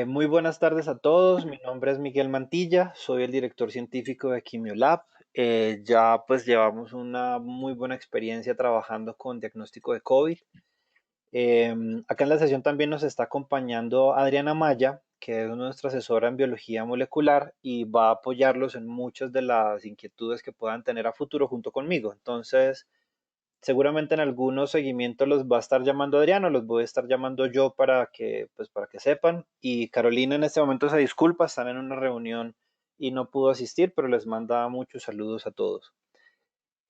Muy buenas tardes a todos. Mi nombre es Miguel Mantilla, soy el director científico de Quimiolab. Ya pues llevamos una muy buena experiencia trabajando con diagnóstico de COVID. Acá en la sesión también nos está acompañando Adriana Maya, que es nuestra asesora en biología molecular y va a apoyarlos en muchas de las inquietudes que puedan tener a futuro junto conmigo. Entonces, seguramente en algunos seguimientos los va a estar llamando Adriano, los voy a estar llamando yo para que sepan. Y Carolina en este momento se disculpa, están en una reunión y no pudo asistir, pero les manda muchos saludos a todos.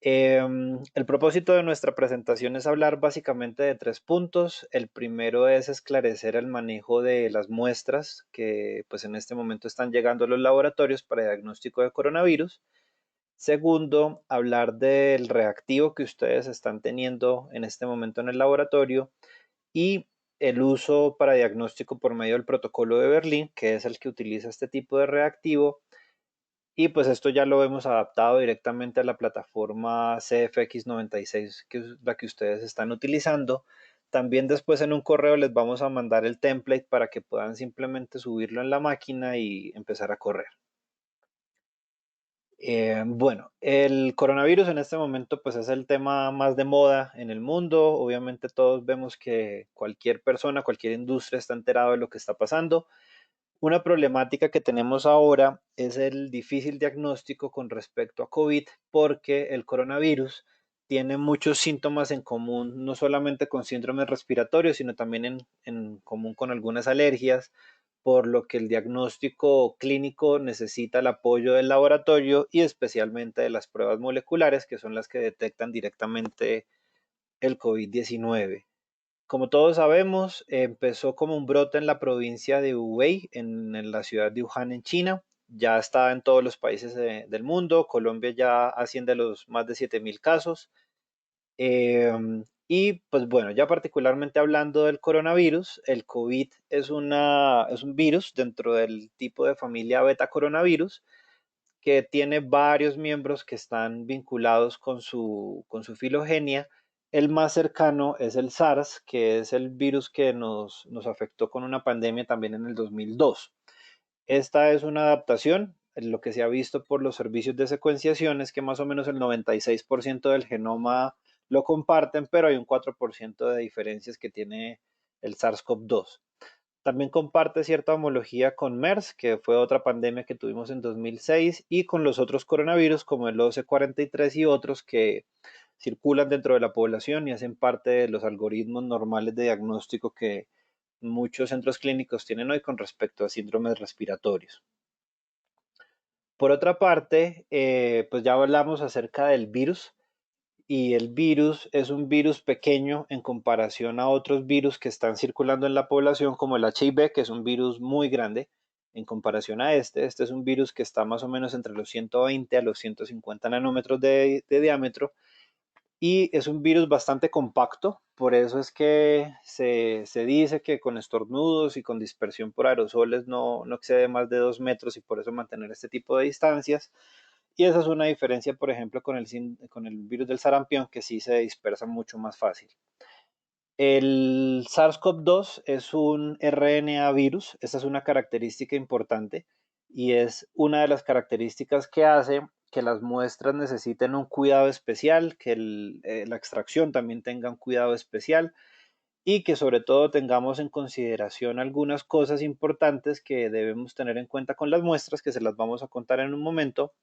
El propósito de nuestra presentación es hablar básicamente de tres puntos. El primero es esclarecer el manejo de las muestras que pues en este momento están llegando a los laboratorios para diagnóstico de coronavirus. Segundo, hablar del reactivo que ustedes están teniendo en este momento en el laboratorio y el uso para diagnóstico por medio del protocolo de Berlín, que es el que utiliza este tipo de reactivo. Y pues esto ya lo hemos adaptado directamente a la plataforma CFX96, que es la que ustedes están utilizando. También después en un correo les vamos a mandar el template para que puedan simplemente subirlo en la máquina y empezar a correr. Bueno, el coronavirus en este momento pues es el tema más de moda en el mundo. Obviamente todos vemos que cualquier persona, cualquier industria está enterado de lo que está pasando. Una problemática que tenemos ahora es el difícil diagnóstico con respecto a COVID porque el coronavirus tiene muchos síntomas en común, no solamente con síndromes respiratorios, sino también en común con algunas alergias, por lo que el diagnóstico clínico necesita el apoyo del laboratorio y especialmente de las pruebas moleculares, que son las que detectan directamente el COVID-19. Como todos sabemos, empezó como un brote en la provincia de Hubei, en la ciudad de Wuhan, en China. Ya está en todos los países del mundo. Colombia ya asciende a los más de 7.000 casos. Y pues bueno, ya particularmente hablando del coronavirus, el COVID es un virus dentro del tipo de familia beta coronavirus que tiene varios miembros que están vinculados con su filogenia. El más cercano es el SARS, que es el virus que nos afectó con una pandemia también en el 2002. Esta es una adaptación. Lo que se ha visto por los servicios de secuenciación es que más o menos el 96% del genoma lo comparten, pero hay un 4% de diferencias que tiene el SARS-CoV-2. También comparte cierta homología con MERS, que fue otra pandemia que tuvimos en 2006, y con los otros coronavirus como el OC43 y otros que circulan dentro de la población y hacen parte de los algoritmos normales de diagnóstico que muchos centros clínicos tienen hoy con respecto a síndromes respiratorios. Por otra parte, pues ya hablamos acerca del virus y el virus es un virus pequeño en comparación a otros virus que están circulando en la población, como el HIV, que es un virus muy grande en comparación a este. Este es un virus que está más o menos entre los 120 a los 150 nanómetros de diámetro y es un virus bastante compacto. Por eso es que se dice que con estornudos y con dispersión por aerosoles no excede más de 2 metros y por eso mantener este tipo de distancias. Y esa es una diferencia, por ejemplo, con el virus del sarampión, que sí se dispersa mucho más fácil. El SARS-CoV-2 es un RNA virus. Esta es una característica importante y es una de las características que hace que las muestras necesiten un cuidado especial, que la extracción también tenga un cuidado especial y que sobre todo tengamos en consideración algunas cosas importantes que debemos tener en cuenta con las muestras, que se las vamos a contar en un momento,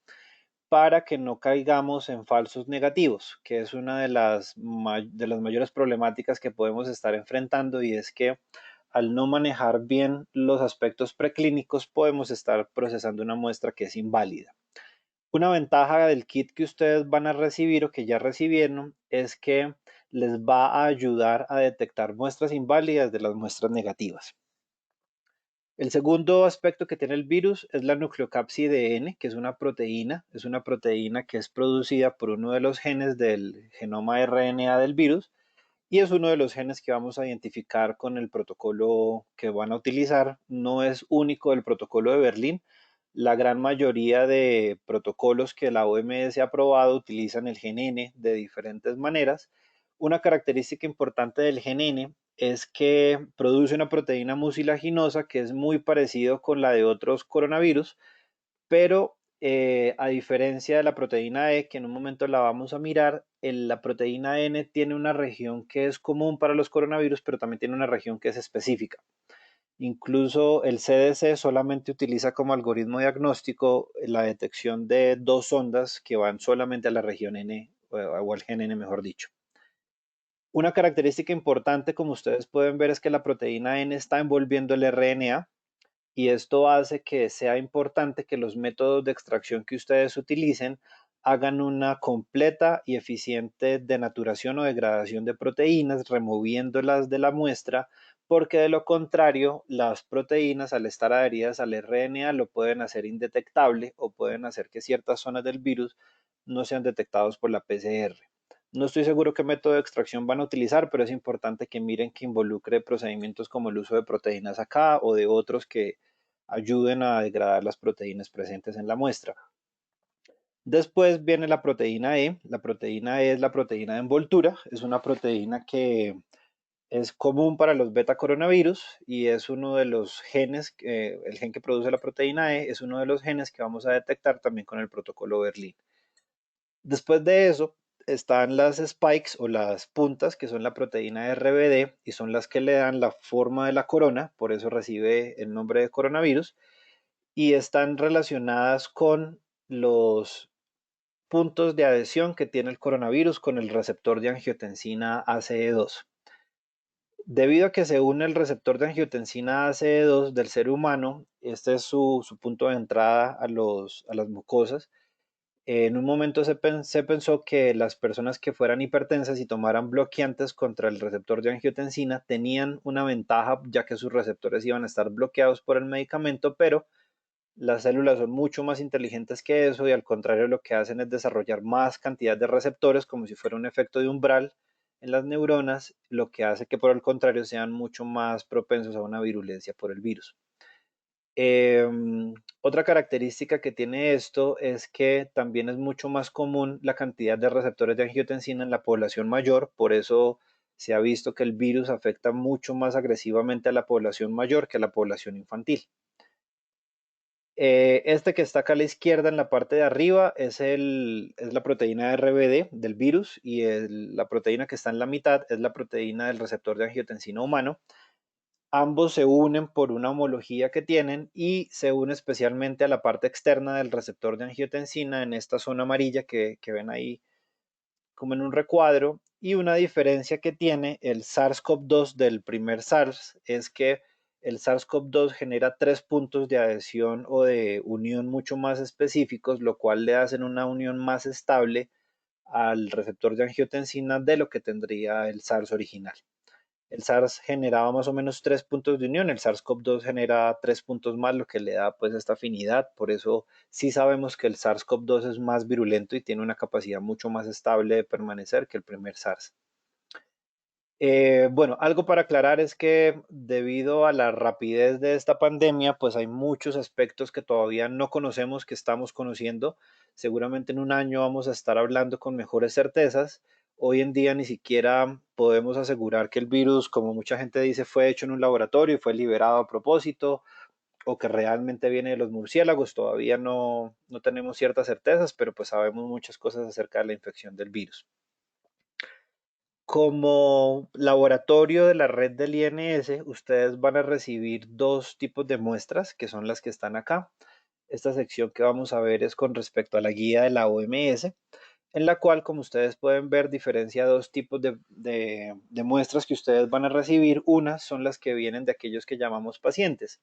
para que no caigamos en falsos negativos, que es una de las mayores problemáticas que podemos estar enfrentando, y es que al no manejar bien los aspectos preclínicos podemos estar procesando una muestra que es inválida. Una ventaja del kit que ustedes van a recibir o que ya recibieron es que les va a ayudar a detectar muestras inválidas de las muestras negativas. El segundo aspecto que tiene el virus es la nucleocápside N, que es una proteína que es producida por uno de los genes del genoma RNA del virus y es uno de los genes que vamos a identificar con el protocolo que van a utilizar. No es único el protocolo de Berlín. La gran mayoría de protocolos que la OMS ha aprobado utilizan el gen N de diferentes maneras. Una característica importante del gen N es que produce una proteína mucilaginosa que es muy parecido con la de otros coronavirus, pero a diferencia de la proteína E, que en un momento la vamos a mirar, la proteína N tiene una región que es común para los coronavirus, pero también tiene una región que es específica. Incluso el CDC solamente utiliza como algoritmo diagnóstico la detección de dos ondas que van solamente a la región N o al gen N, mejor dicho. Una característica importante, como ustedes pueden ver, es que la proteína N está envolviendo el RNA y esto hace que sea importante que los métodos de extracción que ustedes utilicen hagan una completa y eficiente denaturación o degradación de proteínas, removiéndolas de la muestra, porque de lo contrario, las proteínas al estar adheridas al RNA lo pueden hacer indetectable o pueden hacer que ciertas zonas del virus no sean detectados por la PCR. No estoy seguro qué método de extracción van a utilizar, pero es importante que miren que involucre procedimientos como el uso de proteínas acá o de otros que ayuden a degradar las proteínas presentes en la muestra. Después viene la proteína E. La proteína E es la proteína de envoltura. Es una proteína que es común para los beta coronavirus y es uno de los genes, el gen que produce la proteína E es uno de los genes que vamos a detectar también con el protocolo Berlín. Después de eso están las spikes o las puntas, que son la proteína RBD y son las que le dan la forma de la corona, por eso recibe el nombre de coronavirus, y están relacionadas con los puntos de adhesión que tiene el coronavirus con el receptor de angiotensina ACE2. Debido a que se une el receptor de angiotensina ACE2 del ser humano, este es su punto de entrada a las mucosas. En un momento se pensó que las personas que fueran hipertensas y tomaran bloqueantes contra el receptor de angiotensina tenían una ventaja ya que sus receptores iban a estar bloqueados por el medicamento, pero las células son mucho más inteligentes que eso y al contrario lo que hacen es desarrollar más cantidad de receptores como si fuera un efecto de umbral en las neuronas, lo que hace que por el contrario sean mucho más propensos a una virulencia por el virus. Otra característica que tiene esto es que también es mucho más común la cantidad de receptores de angiotensina en la población mayor, por eso se ha visto que el virus afecta mucho más agresivamente a la población mayor que a la población infantil. Este que está acá a la izquierda en la parte de arriba es la proteína RBD del virus y la proteína que está en la mitad es la proteína del receptor de angiotensina humano. Ambos se unen por una homología que tienen y se une especialmente a la parte externa del receptor de angiotensina en esta zona amarilla que ven ahí como en un recuadro. Y una diferencia que tiene el SARS-CoV-2 del primer SARS es que el SARS-CoV-2 genera 3 puntos de adhesión o de unión mucho más específicos, lo cual le hacen una unión más estable al receptor de angiotensina de lo que tendría el SARS original. El SARS generaba más o menos 3 puntos de unión, el SARS-CoV-2 genera 3 puntos más, lo que le da pues esta afinidad. Por eso sí sabemos que el SARS-CoV-2 es más virulento y tiene una capacidad mucho más estable de permanecer que el primer SARS. Bueno, algo para aclarar es que debido a la rapidez de esta pandemia, pues hay muchos aspectos que todavía no conocemos, que estamos conociendo. Seguramente en un año vamos a estar hablando con mejores certezas. Hoy en día ni siquiera podemos asegurar que el virus, como mucha gente dice, fue hecho en un laboratorio y fue liberado a propósito, o que realmente viene de los murciélagos. Todavía no tenemos ciertas certezas, pero pues sabemos muchas cosas acerca de la infección del virus. Como laboratorio de la red del INS, ustedes van a recibir dos tipos de muestras, que son las que están acá. Esta sección que vamos a ver es con respecto a la guía de la OMS, en la cual, como ustedes pueden ver, diferencia dos tipos de muestras que ustedes van a recibir. Unas son las que vienen de aquellos que llamamos pacientes.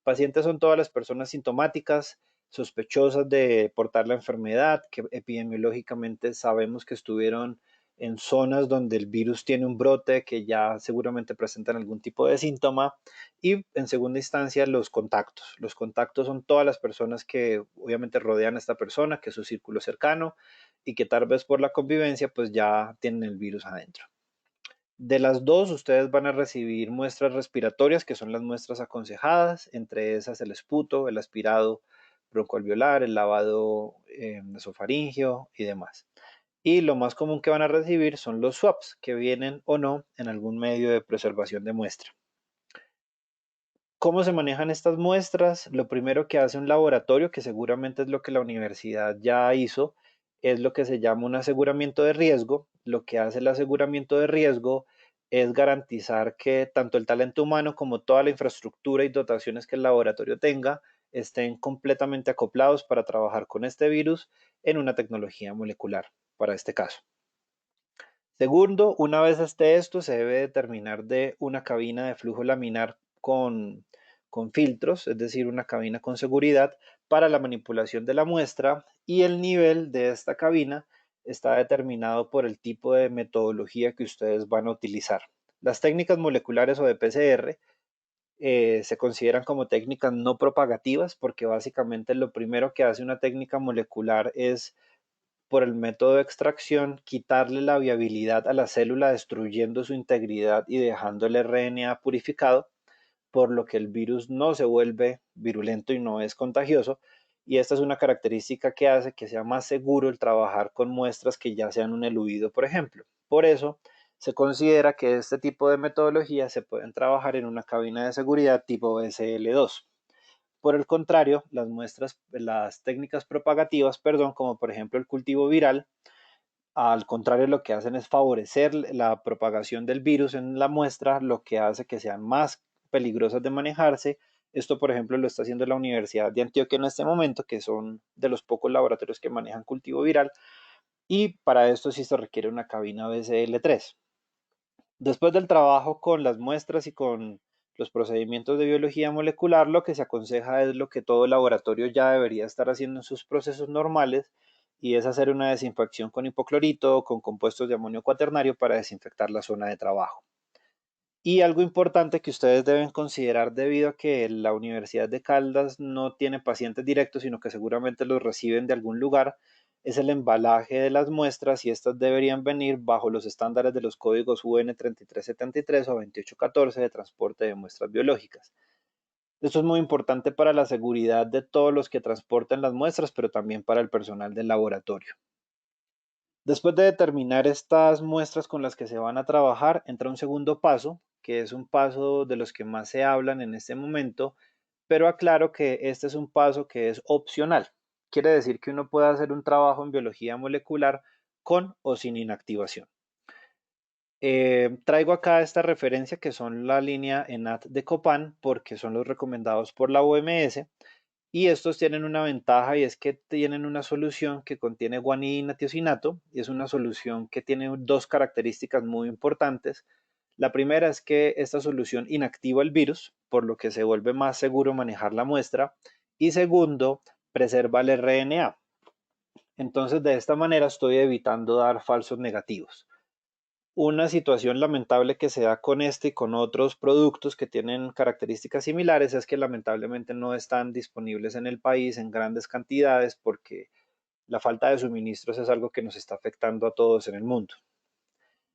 Pacientes son todas las personas sintomáticas, sospechosas de portar la enfermedad, que epidemiológicamente sabemos que estuvieron en zonas donde el virus tiene un brote, que ya seguramente presentan algún tipo de síntoma. Y en segunda instancia, los contactos. Los contactos son todas las personas que obviamente rodean a esta persona, que es su círculo cercano y que tal vez por la convivencia pues ya tienen el virus adentro. De las dos, ustedes van a recibir muestras respiratorias, que son las muestras aconsejadas, entre esas el esputo, el aspirado broncoalveolar, el lavado nasofaríngeo y demás. Y lo más común que van a recibir son los swaps, que vienen o no en algún medio de preservación de muestra. ¿Cómo se manejan estas muestras? Lo primero que hace un laboratorio, que seguramente es lo que la universidad ya hizo, es lo que se llama un aseguramiento de riesgo. Lo que hace el aseguramiento de riesgo es garantizar que tanto el talento humano como toda la infraestructura y dotaciones que el laboratorio tenga estén completamente acoplados para trabajar con este virus en una tecnología molecular, para este caso. Segundo, una vez esté esto, se debe determinar de una cabina de flujo laminar con filtros, es decir, una cabina con seguridad para la manipulación de la muestra, y el nivel de esta cabina está determinado por el tipo de metodología que ustedes van a utilizar. Las técnicas moleculares o de PCR se consideran como técnicas no propagativas porque básicamente lo primero que hace una técnica molecular es, por el método de extracción, quitarle la viabilidad a la célula, destruyendo su integridad y dejando el RNA purificado, por lo que el virus no se vuelve virulento y no es contagioso. Y esta es una característica que hace que sea más seguro el trabajar con muestras que ya sean un eluido, por ejemplo. Por eso se considera que este tipo de metodologías se pueden trabajar en una cabina de seguridad tipo BSL2. Por el contrario, las técnicas propagativas, perdón, como por ejemplo el cultivo viral, al contrario, lo que hacen es favorecer la propagación del virus en la muestra, lo que hace que sean más peligrosas de manejarse. Esto, por ejemplo, lo está haciendo la Universidad de Antioquia en este momento, que son de los pocos laboratorios que manejan cultivo viral, y para esto sí se requiere una cabina BCL3. Después del trabajo con las muestras y con los procedimientos de biología molecular, lo que se aconseja es lo que todo laboratorio ya debería estar haciendo en sus procesos normales, y es hacer una desinfección con hipoclorito o con compuestos de amonio cuaternario para desinfectar la zona de trabajo. Y algo importante que ustedes deben considerar, debido a que la Universidad de Caldas no tiene pacientes directos, sino que seguramente los reciben de algún lugar, es el embalaje de las muestras, y estas deberían venir bajo los estándares de los códigos UN 3373 o 2814 de transporte de muestras biológicas. Esto es muy importante para la seguridad de todos los que transportan las muestras, pero también para el personal del laboratorio. Después de determinar estas muestras con las que se van a trabajar, entra un segundo paso, que es un paso de los que más se hablan en este momento, pero aclaro que este es un paso que es opcional. Quiere decir que uno puede hacer un trabajo en biología molecular con o sin inactivación. Traigo acá esta referencia, que son la línea ENAT de Copan, porque son los recomendados por la OMS. Y estos tienen una ventaja, y es que tienen una solución que contiene guanidina tiosinato, y es una solución que tiene dos características muy importantes. La primera es que esta solución inactiva el virus, por lo que se vuelve más seguro manejar la muestra. Y segundo, preserva el RNA. Entonces, de esta manera estoy evitando dar falsos negativos. Una situación lamentable que se da con este y con otros productos que tienen características similares es que lamentablemente no están disponibles en el país en grandes cantidades, porque la falta de suministros es algo que nos está afectando a todos en el mundo.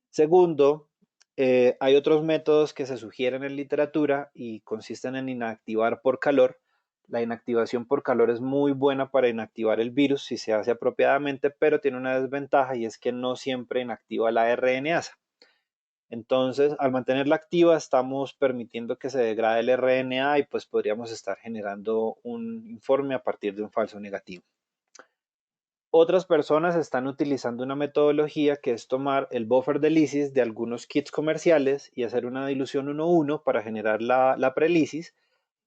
Segundo, hay otros métodos que se sugieren en literatura y consisten en inactivar por calor. La inactivación por calor es muy buena para inactivar el virus si se hace apropiadamente, pero tiene una desventaja, y es que no siempre inactiva la RNasa. Entonces, al mantenerla activa, estamos permitiendo que se degrade el RNA, y pues podríamos estar generando un informe a partir de un falso negativo. Otras personas están utilizando una metodología que es tomar el buffer de lisis de algunos kits comerciales y hacer una dilución 1:1 para generar la prelisis,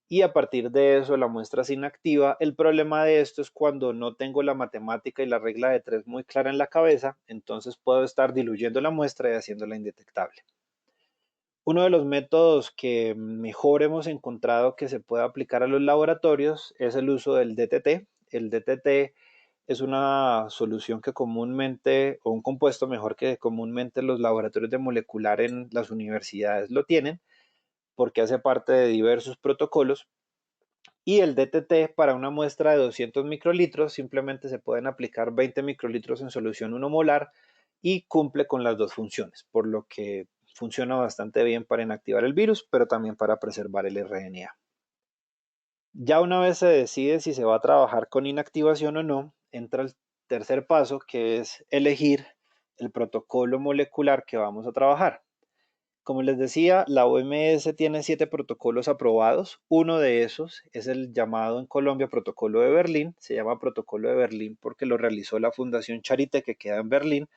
y a partir de eso la muestra es inactiva. El problema de esto es cuando no tengo la matemática y la regla de tres muy clara en la cabeza, entonces puedo estar diluyendo la muestra y haciéndola indetectable. Uno de los métodos que mejor hemos encontrado que se puede aplicar a los laboratorios es el uso del DTT. El DTT es una solución que comúnmente, o un compuesto mejor, que comúnmente los laboratorios de molecular en las universidades lo tienen, porque hace parte de diversos protocolos. Y el DTT, para una muestra de 200 microlitros, simplemente se pueden aplicar 20 microlitros en solución 1 molar, y cumple con las dos funciones, por lo que funciona bastante bien para inactivar el virus, pero también para preservar el RNA. Ya una vez se decide si se va a trabajar con inactivación o no, entra el tercer paso, que es elegir el protocolo molecular que vamos a trabajar. Como les decía, la OMS tiene 7 protocolos aprobados. Uno de esos es el llamado en Colombia Protocolo de Berlín. Se llama Protocolo de Berlín porque lo realizó la Fundación Charité, que queda en Berlín,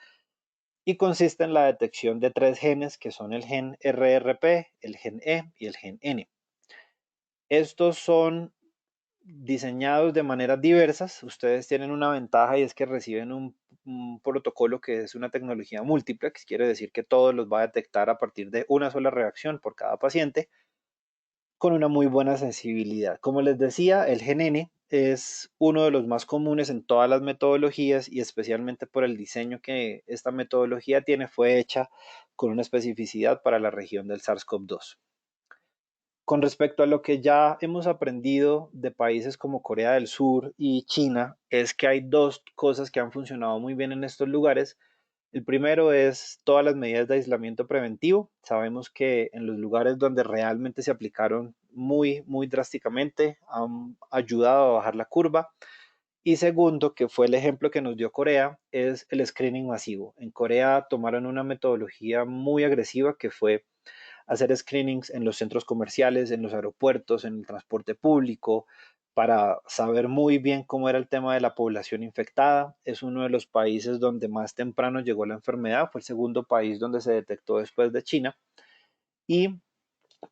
y consiste en la detección de 3 genes que son el gen RRP, el gen E y el gen N. Estos son diseñados de maneras diversas. Ustedes tienen una ventaja y es que reciben un protocolo que es una tecnología múltiple, que quiere decir que todos los va a detectar a partir de una sola reacción por cada paciente, con una muy buena sensibilidad. Como les decía, el gen N es uno de los más comunes en todas las metodologías y especialmente por el diseño que esta metodología tiene, fue hecha con una especificidad para la región del SARS-CoV-2. Con respecto a lo que ya hemos aprendido de países como Corea del Sur y China, es que hay dos cosas que han funcionado muy bien en estos lugares. El primero es todas las medidas de aislamiento preventivo. Sabemos que en los lugares donde realmente se aplicaron muy drásticamente han ayudado a bajar la curva. Y segundo, que fue el ejemplo que nos dio Corea, es el screening masivo. En Corea tomaron una metodología muy agresiva que fue hacer screenings en los centros comerciales, en los aeropuertos, en el transporte público, para saber muy bien cómo era el tema de la población infectada. Es uno de los países donde más temprano llegó la enfermedad, fue el segundo país donde se detectó después de China y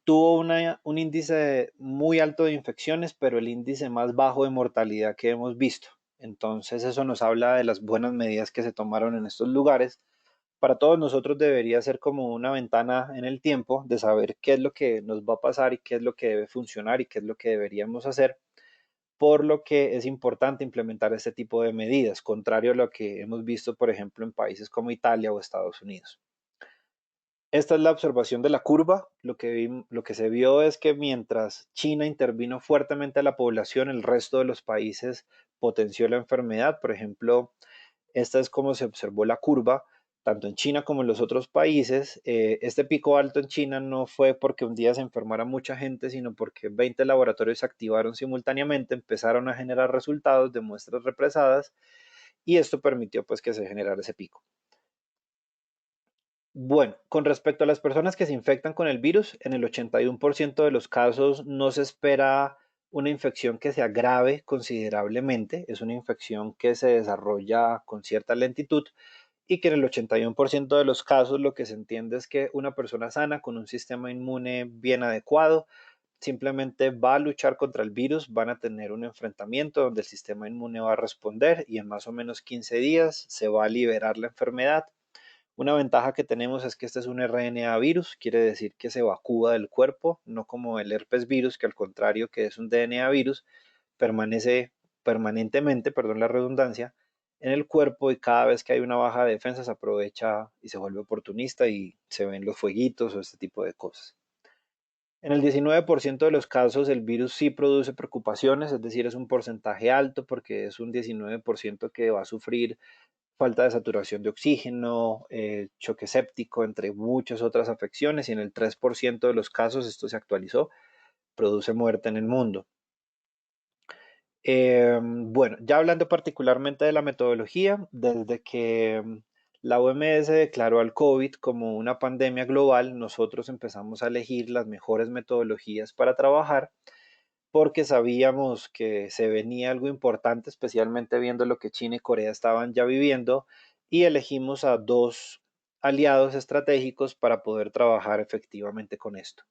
tuvo un índice muy alto de infecciones, pero el índice más bajo de mortalidad que hemos visto. Entonces eso nos habla de las buenas medidas que se tomaron en estos lugares. Para todos nosotros debería ser como una ventana en el tiempo de saber qué es lo que nos va a pasar y qué es lo que debe funcionar y qué es lo que deberíamos hacer, por lo que es importante implementar este tipo de medidas, contrario a lo que hemos visto, por ejemplo, en países como Italia o Estados Unidos. Esta es la observación de la curva. Lo que se vio es que mientras China intervino fuertemente a la población, el resto de los países potenció la enfermedad. Por ejemplo, esta es como se observó la curva, tanto en China como en los otros países. Este pico alto en China no fue porque un día se enfermara mucha gente, sino porque 20 laboratorios se activaron simultáneamente, empezaron a generar resultados de muestras represadas y esto permitió pues que se generara ese pico. Bueno, con respecto a las personas que se infectan con el virus, en el 81% de los casos no se espera una infección que se agrave considerablemente. Es una infección que se desarrolla con cierta lentitud y que en el 81% de los casos lo que se entiende es que una persona sana con un sistema inmune bien adecuado simplemente va a luchar contra el virus, van a tener un enfrentamiento donde el sistema inmune va a responder y en más o menos 15 días se va a liberar la enfermedad. Una ventaja que tenemos es que este es un RNA virus, quiere decir que se evacúa del cuerpo, no como el herpes virus, que al contrario que es un DNA virus, permanece permanentemente, perdón la redundancia, en el cuerpo y cada vez que hay una baja de defensa se aprovecha y se vuelve oportunista y se ven los fueguitos o este tipo de cosas. En el 19% de los casos el virus sí produce preocupaciones, es decir, es un porcentaje alto porque es un 19% que va a sufrir falta de saturación de oxígeno, choque séptico, entre muchas otras afecciones, y en el 3% de los casos, esto se actualizó, produce muerte en el mundo. Bueno, ya hablando particularmente de la metodología, desde que la OMS declaró al COVID como una pandemia global, nosotros empezamos a elegir las mejores metodologías para trabajar porque sabíamos que se venía algo importante, especialmente viendo lo que China y Corea estaban ya viviendo, y elegimos a dos aliados estratégicos para poder trabajar efectivamente con esto.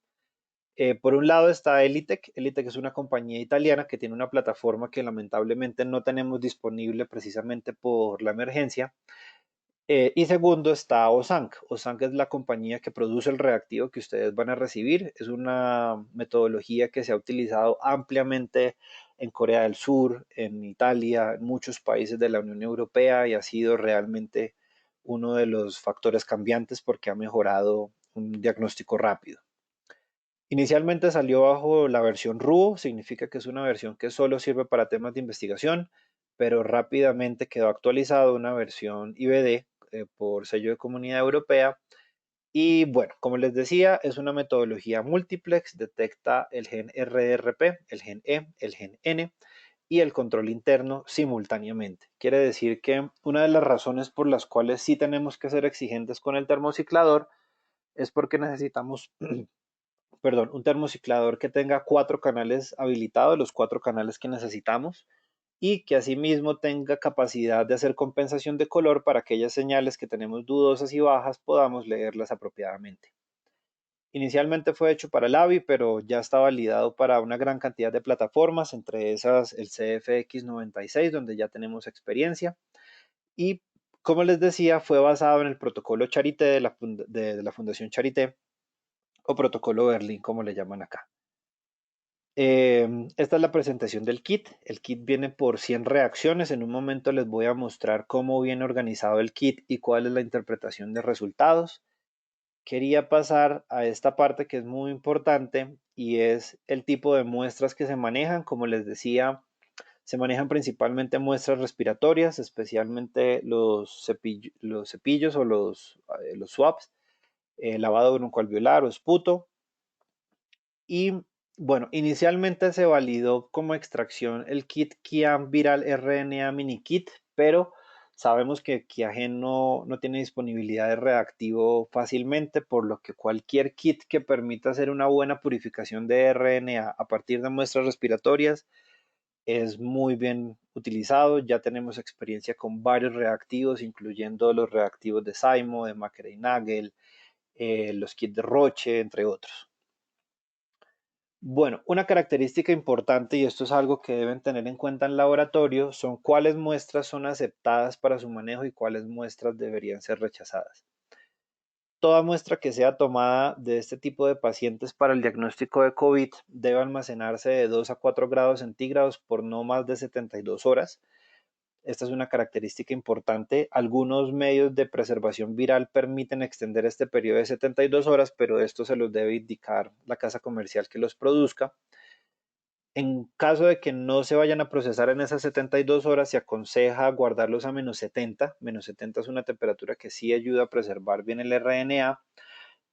Por un lado está Elitec. Elitec es una compañía italiana que tiene una plataforma que lamentablemente no tenemos disponible precisamente por la emergencia. Y segundo está Osank. Osank es la compañía que produce el reactivo que ustedes van a recibir. Es una metodología que se ha utilizado ampliamente en Corea del Sur, en Italia, en muchos países de la Unión Europea y ha sido realmente uno de los factores cambiantes porque ha mejorado un diagnóstico rápido. Inicialmente salió bajo la versión RUO, significa que es una versión que solo sirve para temas de investigación, pero rápidamente quedó actualizado una versión IVD por sello de Comunidad Europea. Y bueno, como les decía, es una metodología multiplex, detecta el gen RRP, el gen E, el gen N, y el control interno simultáneamente. Quiere decir que una de las razones por las cuales sí tenemos que ser exigentes con el termociclador es porque necesitamos, perdón, un termociclador que tenga 4 canales habilitados, los 4 canales que necesitamos, y que asimismo tenga capacidad de hacer compensación de color para aquellas señales que tenemos dudosas y bajas podamos leerlas apropiadamente. Inicialmente fue hecho para el AVI, pero ya está validado para una gran cantidad de plataformas, entre esas el CFX96, donde ya tenemos experiencia. Y como les decía, fue basado en el protocolo Charité de la Fundación Charité, o protocolo Berlín, como le llaman acá. Esta es la presentación del kit. El kit viene por 100 reacciones. En un momento les voy a mostrar cómo viene organizado el kit y cuál es la interpretación de resultados. Quería pasar a esta parte que es muy importante y es el tipo de muestras que se manejan. Como les decía, se manejan principalmente muestras respiratorias, especialmente los cepillos o los swabs, lavado broncoalveolar o esputo. Y bueno, inicialmente se validó como extracción el kit Kian Viral RNA Mini Kit, pero sabemos que Kiagen no tiene disponibilidad de reactivo fácilmente, por lo que cualquier kit que permita hacer una buena purificación de RNA a partir de muestras respiratorias es muy bien utilizado. Ya tenemos experiencia con varios reactivos, incluyendo los reactivos de Symo, de Macker y Nagel, los kits de Roche, entre otros. Bueno, una característica importante, y esto es algo que deben tener en cuenta en laboratorio, son cuáles muestras son aceptadas para su manejo y cuáles muestras deberían ser rechazadas. Toda muestra que sea tomada de este tipo de pacientes para el diagnóstico de COVID debe almacenarse de 2 a 4 grados centígrados por no más de 72 horas. Esta es una característica importante. Algunos medios de preservación viral permiten extender este periodo de 72 horas, pero esto se los debe indicar la casa comercial que los produzca. En caso de que no se vayan a procesar en esas 72 horas, se aconseja guardarlos a -70. -70 es una temperatura que sí ayuda a preservar bien el RNA.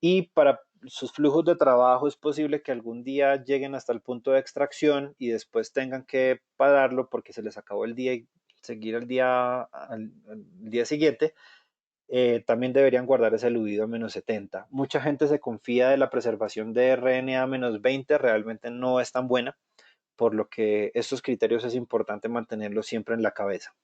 Y para sus flujos de trabajo es posible que algún día lleguen hasta el punto de extracción y después tengan que pararlo porque se les acabó el día y seguir al día siguiente. También deberían guardar ese eludido a -70. Mucha gente se confía de la preservación de RNA a -20, realmente no es tan buena, por lo que estos criterios es importante mantenerlos siempre en la cabeza.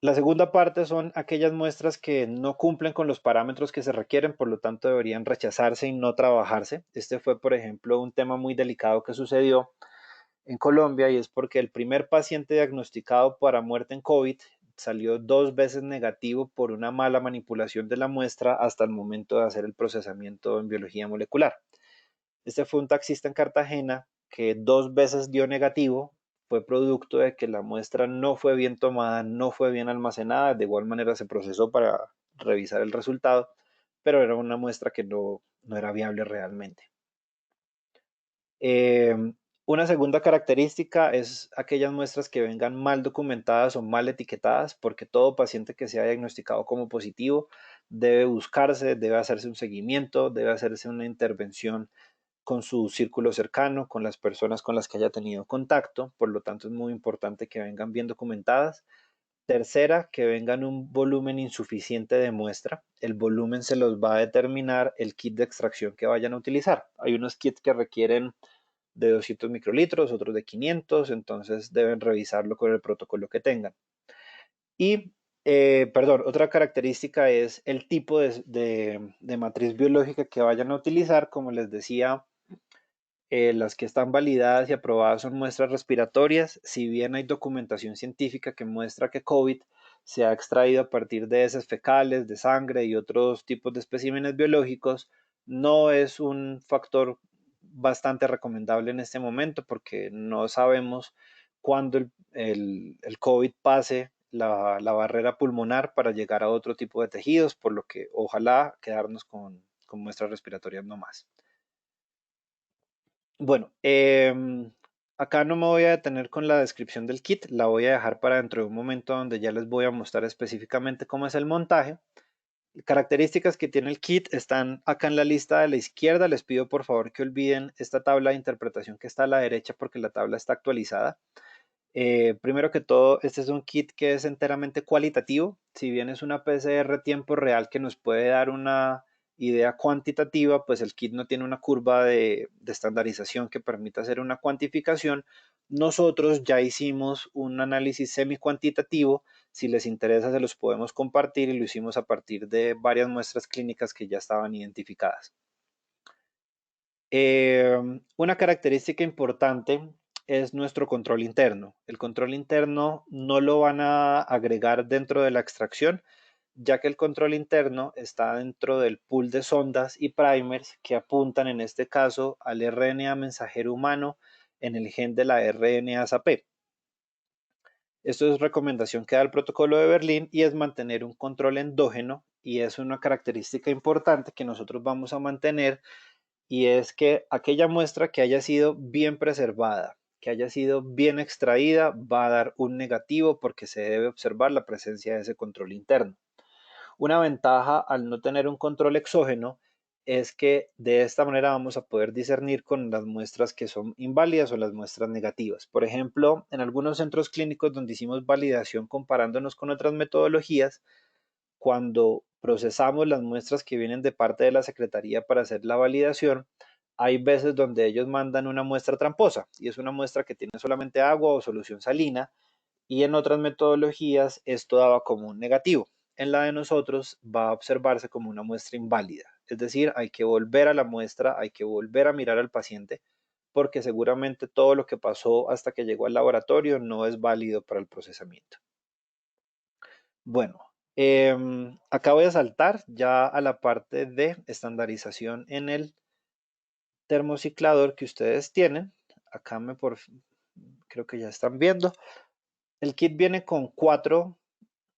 La segunda parte son aquellas muestras que no cumplen con los parámetros que se requieren, por lo tanto deberían rechazarse y no trabajarse. Este fue, por ejemplo, un tema muy delicado que sucedió en Colombia, y es porque el primer paciente diagnosticado para muerte en COVID salió 2 veces negativo por una mala manipulación de la muestra hasta el momento de hacer el procesamiento en biología molecular. Este fue un taxista en Cartagena que 2 veces dio negativo. Fue producto de que la muestra no fue bien tomada, no fue bien almacenada. De igual manera se procesó para revisar el resultado, pero era una muestra que no era viable realmente. Eh, una segunda característica es aquellas muestras que vengan mal documentadas o mal etiquetadas, porque todo paciente que sea diagnosticado como positivo debe buscarse, debe hacerse un seguimiento, debe hacerse una intervención con su círculo cercano, con las personas con las que haya tenido contacto. Por lo tanto, es muy importante que vengan bien documentadas. Tercera, que vengan un volumen insuficiente de muestra. El volumen se los va a determinar el kit de extracción que vayan a utilizar. Hay unos kits que requieren de 200 microlitros, otros de 500, entonces deben revisarlo con el protocolo que tengan. Y, perdón, otra característica es el tipo de matriz biológica que vayan a utilizar. Como les decía, las que están validadas y aprobadas son muestras respiratorias. Si bien hay documentación científica que muestra que COVID se ha extraído a partir de heces fecales, de sangre y otros tipos de especímenes biológicos, no es un factor bastante recomendable en este momento porque no sabemos cuándo el COVID pase la barrera pulmonar para llegar a otro tipo de tejidos, por lo que ojalá quedarnos con muestras respiratorias no más. Bueno, acá no me voy a detener con la descripción del kit, la voy a dejar para dentro de un momento donde ya les voy a mostrar específicamente cómo es el montaje. Características que tiene el kit están acá en la lista de la izquierda. Les pido por favor que olviden esta tabla de interpretación que está a la derecha porque la tabla está actualizada. Primero que todo, este es un kit que es enteramente cualitativo. Si bien es una PCR tiempo real que nos puede dar una idea cuantitativa, pues el kit no tiene una curva de estandarización que permita hacer una cuantificación. Nosotros ya hicimos un análisis semi-cuantitativo. Si les interesa, se los podemos compartir y lo hicimos a partir de varias muestras clínicas que ya estaban identificadas. Una característica importante es nuestro control interno. El control interno no lo van a agregar dentro de la extracción, ya que el control interno está dentro del pool de sondas y primers que apuntan en este caso al RNA mensajero humano en el gen de la RNase-AP. Esto es recomendación que da el protocolo de Berlín y es mantener un control endógeno, y es una característica importante que nosotros vamos a mantener, y es que aquella muestra que haya sido bien preservada, que haya sido bien extraída, va a dar un negativo porque se debe observar la presencia de ese control interno. Una ventaja al no tener un control exógeno es que de esta manera vamos a poder discernir con las muestras que son inválidas o las muestras negativas. Por ejemplo, en algunos centros clínicos donde hicimos validación comparándonos con otras metodologías, cuando procesamos las muestras que vienen de parte de la Secretaría para hacer la validación, hay veces donde ellos mandan una muestra tramposa y es una muestra que tiene solamente agua o solución salina, y en otras metodologías esto daba como un negativo. En la de nosotros va a observarse como una muestra inválida, es decir, hay que volver a la muestra, hay que volver a mirar al paciente porque seguramente todo lo que pasó hasta que llegó al laboratorio no es válido para el procesamiento. Bueno, acá voy a saltar ya a la parte de estandarización en el termociclador que ustedes tienen. Acá creo que ya están viendo. El kit viene con 4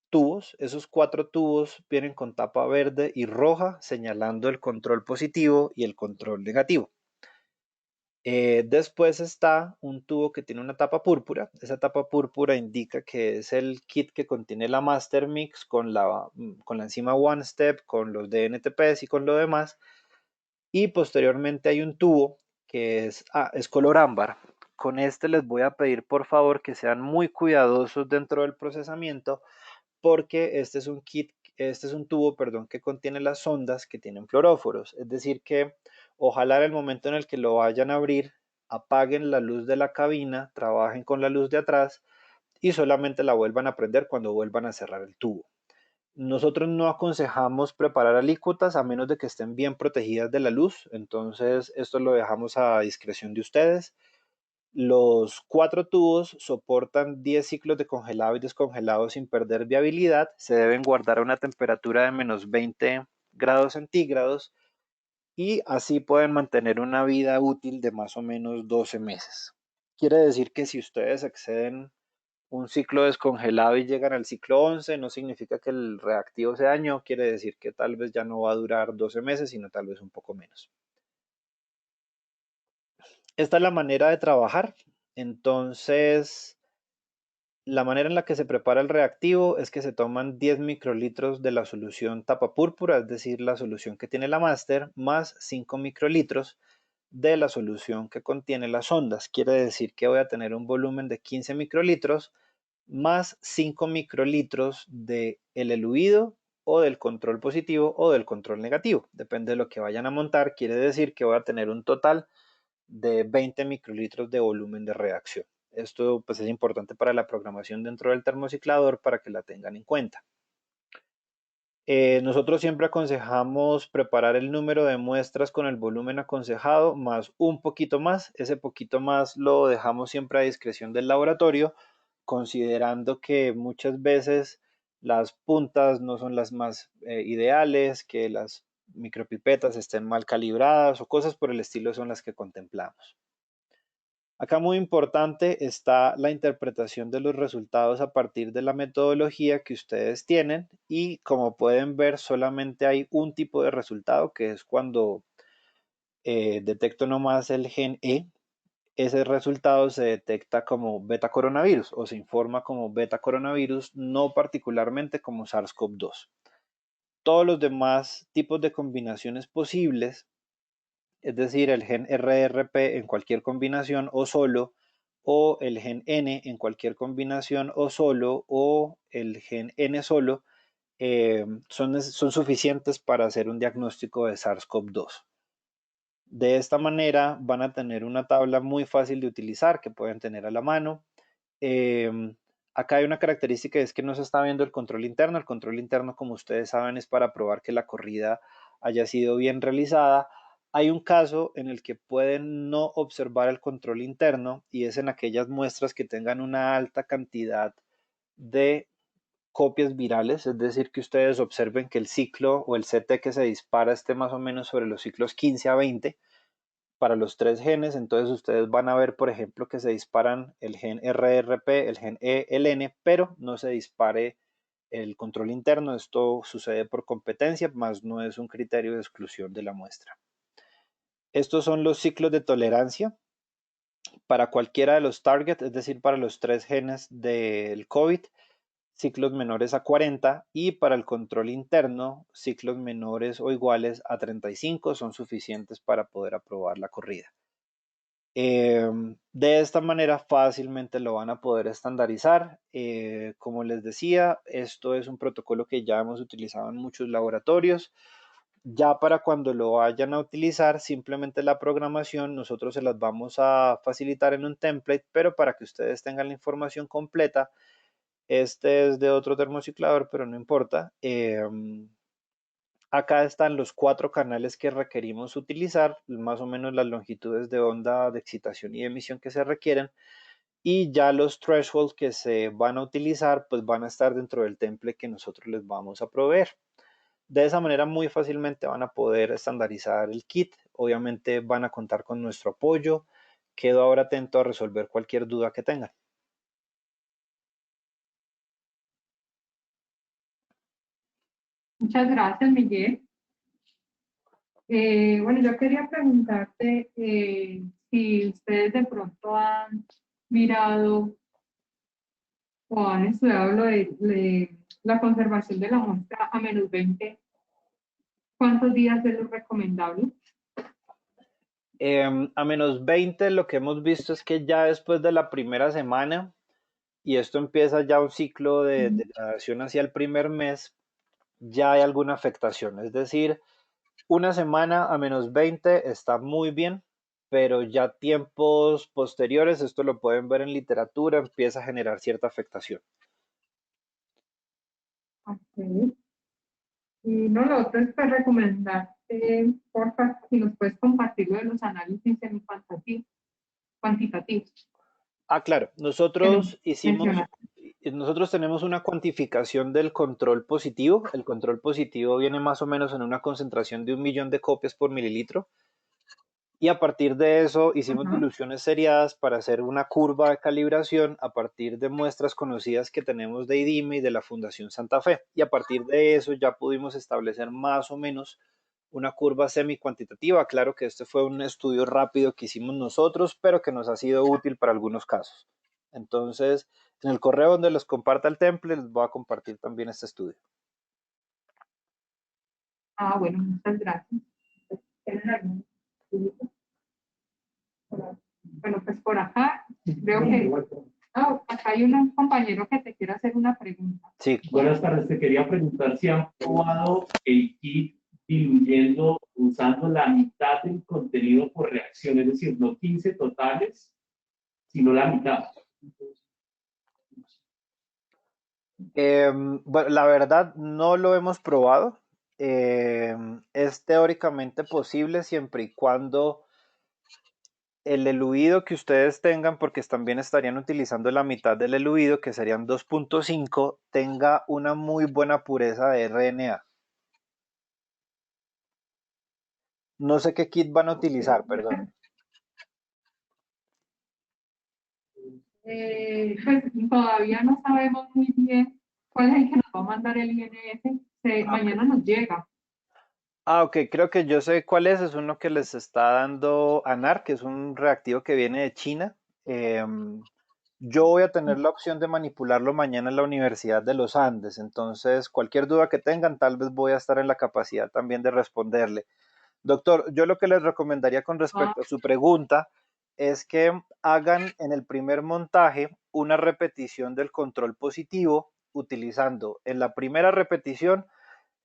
tubos. Esos 4 tubos vienen con tapa verde y roja señalando el control positivo y el control negativo. Después está un tubo que tiene una tapa púrpura. Esa tapa púrpura indica que es el kit que contiene la Master Mix con la enzima One Step, con los DNTPs y con lo demás. Y posteriormente hay un tubo que es color ámbar. Con este les voy a pedir por favor que sean muy cuidadosos dentro del procesamiento porque este es un tubo, perdón, que contiene las sondas que tienen fluoróforos. Es decir que ojalá en el momento en el que lo vayan a abrir, apaguen la luz de la cabina, trabajen con la luz de atrás y solamente la vuelvan a prender cuando vuelvan a cerrar el tubo. Nosotros no aconsejamos preparar alícuotas a menos de que estén bien protegidas de la luz, entonces esto lo dejamos a discreción de ustedes. Los 4 tubos soportan 10 ciclos de congelado y descongelado sin perder viabilidad. Se deben guardar a una temperatura de menos 20 grados centígrados y así pueden mantener una vida útil de más o menos 12 meses. Quiere decir que si ustedes exceden un ciclo descongelado y llegan al ciclo 11, no significa que el reactivo se dañó, quiere decir que tal vez ya no va a durar 12 meses, sino tal vez un poco menos. Esta es la manera de trabajar. Entonces, la manera en la que se prepara el reactivo es que se toman 10 microlitros de la solución tapa púrpura, es decir, la solución que tiene la máster, más 5 microlitros de la solución que contiene las ondas. Quiere decir que voy a tener un volumen de 15 microlitros más 5 microlitros de el eluido o del control positivo o del control negativo. Depende de lo que vayan a montar. Quiere decir que voy a tener un total de 20 microlitros de volumen de reacción. Esto pues es importante para la programación dentro del termociclador para que la tengan en cuenta. Nosotros siempre aconsejamos preparar el número de muestras con el volumen aconsejado más un poquito más. Ese poquito más lo dejamos siempre a discreción del laboratorio, considerando que muchas veces las puntas no son las más ideales, que las micropipetas estén mal calibradas o cosas por el estilo son las que contemplamos. Acá muy importante está la interpretación de los resultados a partir de la metodología que ustedes tienen, y como pueden ver solamente hay un tipo de resultado que es cuando detecto nomás el gen E. Ese resultado se detecta como beta coronavirus o se informa como beta coronavirus, no particularmente como SARS-CoV-2. todos los demás tipos de combinaciones posibles, es decir, el gen RRP en cualquier combinación o solo, o el gen N en cualquier combinación o solo, o el gen N solo, son suficientes para hacer un diagnóstico de SARS-CoV-2. De esta manera van a tener una tabla muy fácil de utilizar que pueden tener a la mano. Acá hay una característica, es que no se está viendo el control interno. El control interno, como ustedes saben, es para probar que la corrida haya sido bien realizada. Hay un caso en el que pueden no observar el control interno y es en aquellas muestras que tengan una alta cantidad de copias virales, es decir, que ustedes observen que el ciclo o el CT que se dispara esté más o menos sobre los ciclos 15 a 20 para los tres genes. Entonces ustedes van a ver, por ejemplo, que se disparan el gen RRP, el gen E, el N, pero no se dispare el control interno. Esto sucede por competencia, más no es un criterio de exclusión de la muestra. Estos son los ciclos de tolerancia para cualquiera de los targets, es decir, para los tres genes del COVID, ciclos menores a 40, y para el control interno, ciclos menores o iguales a 35 son suficientes para poder aprobar la corrida. De esta manera fácilmente lo van a poder estandarizar. Como les decía, esto es un protocolo que ya hemos utilizado en muchos laboratorios. Ya para cuando lo vayan a utilizar, simplemente la programación nosotros se las vamos a facilitar en un template, pero para que ustedes tengan la información completa, este es de otro termociclador, pero no importa. Acá están los 4 canales que requerimos utilizar, más o menos las longitudes de onda de excitación y emisión que se requieren, y ya los thresholds que se van a utilizar pues van a estar dentro del template que nosotros les vamos a proveer. De esa manera muy fácilmente van a poder estandarizar el kit. Obviamente van a contar con nuestro apoyo. Quedo ahora atento a resolver cualquier duda que tengan. Muchas gracias, Miguel. Bueno, yo quería preguntarte si ustedes de pronto han mirado o han estudiado lo de la conservación de la muestra a -20. ¿Cuántos días es lo recomendable? A -20 lo que hemos visto es que ya después de la primera semana, y esto empieza ya un ciclo de Mm. degradación hacia el primer mes, ya hay alguna afectación. Es decir, una semana a -20 está muy bien, pero ya tiempos posteriores, esto lo pueden ver en literatura, empieza a generar cierta afectación. Ok. Y no, lo otro es pues, recomendarte, porfa, si nos puedes compartir lo de los análisis cuantitativos Claro, que nos mencionaste. nosotros tenemos una cuantificación del control positivo. El control positivo viene más o menos en una concentración de 1 millón de copias por mililitro. Y a partir de eso hicimos Ajá. diluciones seriadas para hacer una curva de calibración a partir de muestras conocidas que tenemos de IDIME y de la Fundación Santa Fe. Y a partir de eso ya pudimos establecer más o menos una curva semi-cuantitativa. Claro que este fue un estudio rápido que hicimos nosotros, pero que nos ha sido útil para algunos casos. Entonces, en el correo donde les comparta el template, les voy a compartir también este estudio. Bueno, muchas gracias. ¿Tienen algún pregunta? Bueno, pues por acá veo que acá hay un compañero que te quiere hacer una pregunta. Sí, Buenas tardes, te quería preguntar si han probado el kit diluyendo, usando la mitad del contenido por reacción, es decir, no 15 totales, sino la mitad. Bueno, la verdad no lo hemos probado. Es teóricamente posible siempre y cuando el eluido que ustedes tengan, porque también estarían utilizando la mitad del eluido, que serían 2.5, tenga una muy buena pureza de RNA. No sé qué kit van a utilizar, perdón. Pues todavía no sabemos muy bien cuál es el que nos va a mandar el INS. Ah, ok. Mañana nos llega. Ok, creo que yo sé cuál es uno que les está dando ANAR, que es un reactivo que viene de China. Yo voy a tener la opción de manipularlo mañana en la Universidad de los Andes, entonces cualquier duda que tengan, tal vez voy a estar en la capacidad también de responderle. Doctor, yo lo que les recomendaría con Ah, respecto a su pregunta es que hagan en el primer montaje una repetición del control positivo utilizando en la primera repetición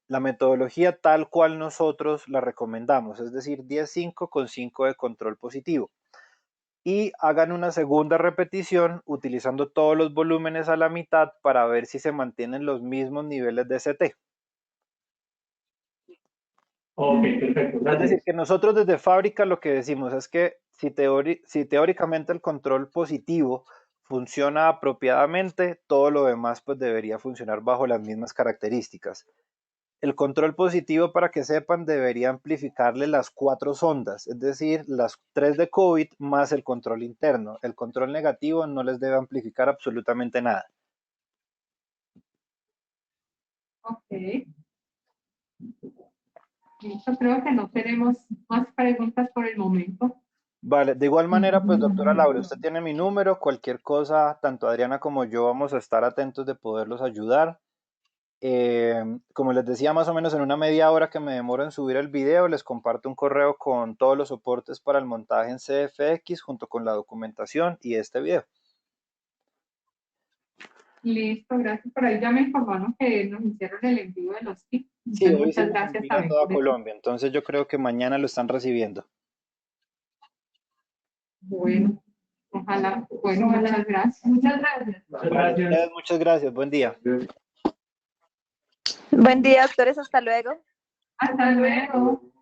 la metodología tal cual nosotros la recomendamos, es decir, 10-5 con 5 de control positivo. Y hagan una segunda repetición utilizando todos los volúmenes a la mitad para ver si se mantienen los mismos niveles de CT. Ok, perfecto, Es decir, gracias. que nosotros desde fábrica lo que decimos es que si teóricamente el control positivo funciona apropiadamente, todo lo demás pues debería funcionar bajo las mismas características. El control positivo, para que sepan, debería amplificarle las 4 sondas, es decir, las 3 de COVID más el control interno. El control negativo no les debe amplificar absolutamente nada. ok. Listo, creo que no tenemos más preguntas por el momento. Vale, de igual manera, pues doctora Laura, usted tiene mi número, cualquier cosa, tanto Adriana como yo vamos a estar atentos de poderlos ayudar. Como les decía, más o menos en una media hora que me demoro en subir el video, les comparto un correo con todos los soportes para el montaje en CFX junto con la documentación y este video. Listo, gracias. Por ahí ya me informaron que nos hicieron el envío de los kits. Sí, Entonces, hoy muchas hicimos gracias envío a también toda por eso. Colombia, entonces yo creo que mañana lo están recibiendo. Bueno, ojalá. Bueno, muchas gracias. Muchas gracias. Muchas Vale, gracias. muchas gracias, buen día. Buen día, doctores, hasta luego. Hasta luego.